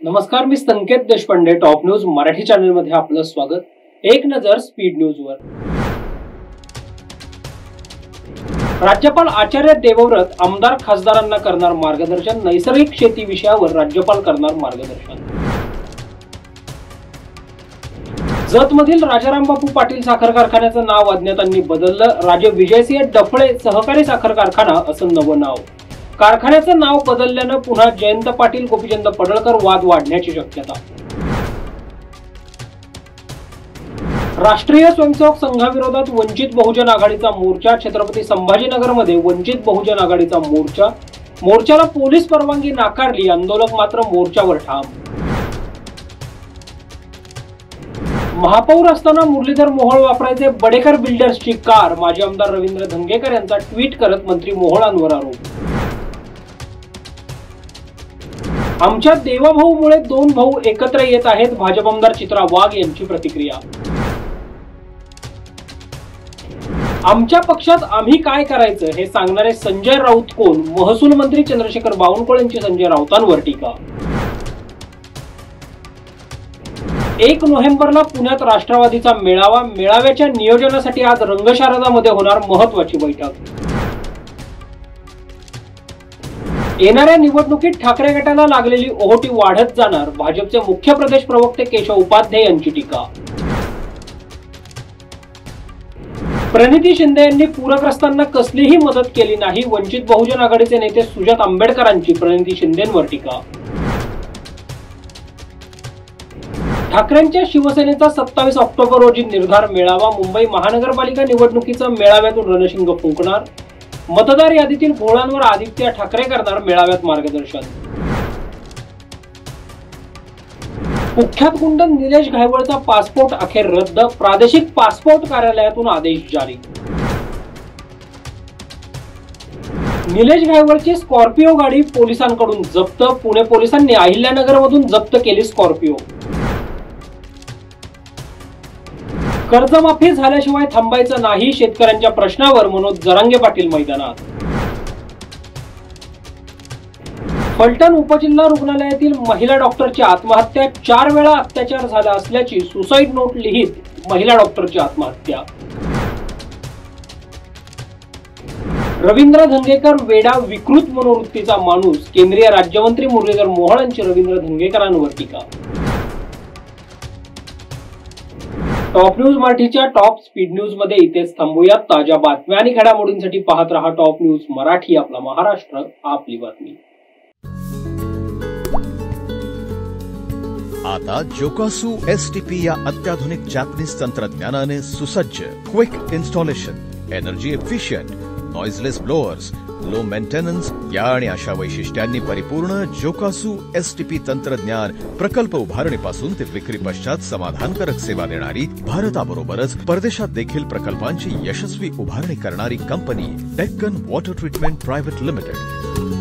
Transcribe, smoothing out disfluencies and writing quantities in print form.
नमस्कार, मी Sanket Deshpande. Top news Marathi channel मध्ये आपलं स्वागत. एक नजर स्पीड न्यूजवर. राज्यपाल आचार्य देवव्रत आमदार खासदारांना करणार मार्गदर्शन. नैसर्गिक शेती विषयावर राज्यपाल करणार मार्गदर्शन. जतमधील राजाराम बापू पाटील साखर कारखान्याचं नाव अज्ञातांनी बदललं. राजे विजयसिंह डफळे सहकारी साखर कारखाना असं नवं नाव. कारखान्याचं नाव बदलल्यानं पुन्हा जयंत पाटील गोपीचंद पडळकर वाद वाढण्याची शक्यता. राष्ट्रीय स्वयंसेवक संघाविरोधात वंचित बहुजन आघाडीचा मोर्चा. छत्रपती संभाजीनगरमध्ये वंचित बहुजन आघाडीचा मोर्चा. मोर्चाला पोलीस परवानगी नाकारली. आंदोलक मात्र मोर्चावर ठाम. महापौर असताना मुरलीधर मोहोळ वापरायचे बडेकर बिल्डर्सची कार. माजी आमदार रवींद्र धंगेकर यांचा ट्विट करत मंत्री मोहोळांवर आरोप. आमच्या देवाभाऊमुळे दोन भाऊ एकत्र येत आहेत. भाजप आमदार चित्रा वाघ यांची प्रतिक्रिया. आमच्या पक्षात आम्ही काय करायचं हे सांगणारे संजय राऊत कोण? महसूल मंत्री चंद्रशेखर बावनकुळे यांची संजय राऊतांवर टीका. 1 नोव्हेंबरला पुण्यात राष्ट्रवादीचा मेळावा. मेळाव्याच्या नियोजनासाठी आज रंगशारदामध्ये होणार महत्वाची बैठक. येणाऱ्या निवडणुकीत ठाकरे गटाला लागलेली ओहोटी वाढत जाणार. भाजपचे मुख्य प्रदेश प्रवक्ते केशव उपाध्ये यांची टीका. प्रणिती शिंदे यांनी पूरग्रस्तांना कसलीही मदत केली नाही. वंचित बहुजन आघाडीचे नेते सुजात आंबेडकरांची प्रणिती शिंदेंवर टीका. ठाकरेंच्या शिवसेनेचा 27 ऑक्टोबर रोजी निर्धार मेळावा. मुंबई महानगरपालिका निवडणुकीचं मेळाव्यातून रणशिंग फुंकणार. मतदार यादीतील घोळांवर आदित्य ठाकरे करणार मेळाव्यात मार्गदर्शन. कुख्यात गुंड निलेश घायवळचा पासपोर्ट अखेर रद्द. प्रादेशिक पासपोर्ट कार्यालयातून आदेश जारी. निलेश घायवळची स्कॉर्पिओ गाडी पोलिसांकडून जप्त. पुणे पोलिसांनी अहिल्यानगरमधून जप्त केली स्कॉर्पिओ. कर्जमाफी झाल्याशिवाय थांबायचं नाही. शेतकऱ्यांच्या प्रश्नावर मनोज जरांगे पाटील मैदानात. फलटण उपजिल्हा रुग्णालयातील महिला डॉक्टरची आत्महत्या. 4 वेळा अत्याचार झाला असल्याची सुसाईड नोट लिहित महिला डॉक्टरची आत्महत्या. रवींद्र धंगेकर वेडा विकृत मनोवृत्तीचा माणूस. केंद्रीय राज्यमंत्री मुरलीधर मोहोळ यांची रवींद्र धंगेकरांवर टीका. टॉप न्यूज मराठीच्या टॉप स्पीड न्यूज मध्ये इथेच थांबूया. ताज्या बातम्या आणि घडामोडींसाठी पाहत रहा टॉप न्यूज मराठी. आपला महाराष्ट्र, आपली बातमी. आता जोकासू STP या अत्याधुनिक जॅपनीज तंत्रज्ञानाने सुसज्ज, quick installation, energy efficient, noiseless blowers, low maintenance या आणि अशा वैशिष्ट्यांनी परिपूर्ण जोकासू STP तंत्रज्ञान प्रकल्प उभारणीपासून ते विक्री पश्चात समाधानकारक सेवा देणारी, भारताबरोबरच परदेशात देखील प्रकल्पांची यशस्वी उभारणी करणारी company Deccan water treatment private limited.